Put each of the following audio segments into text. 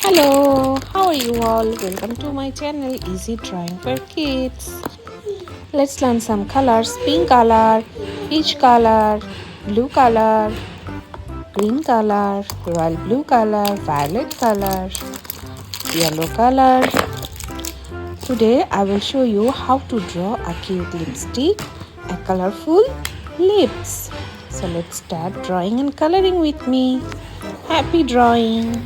Hello, how are you all? Welcome to my channel Easy Drawing for Kids. Let's learn some colors: pink color, peach color, blue color, green color, royal blue color, violet color, yellow color. Today I will show you how to draw a cute lipstick, a colorful lips. So let's start drawing and coloring with me. Happy drawing!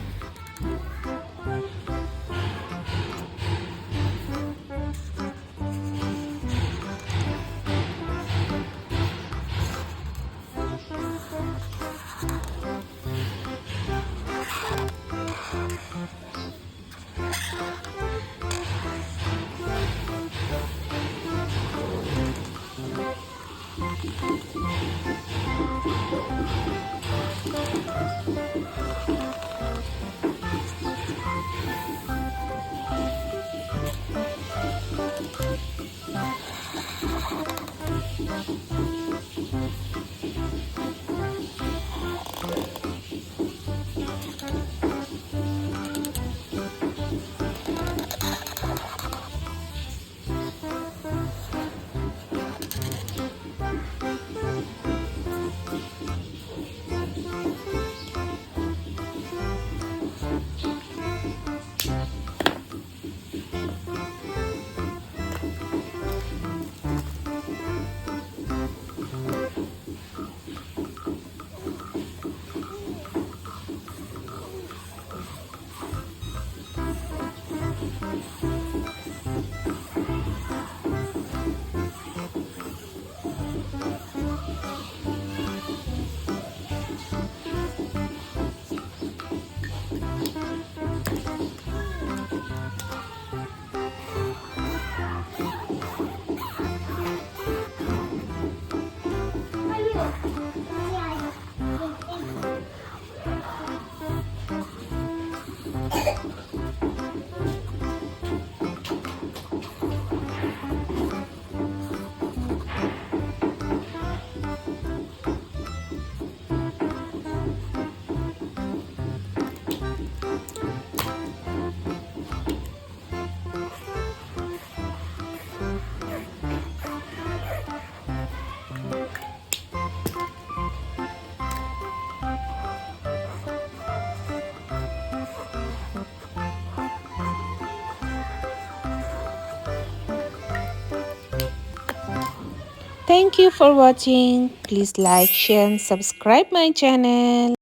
Thank you for watching. Please like, share and subscribe my channel.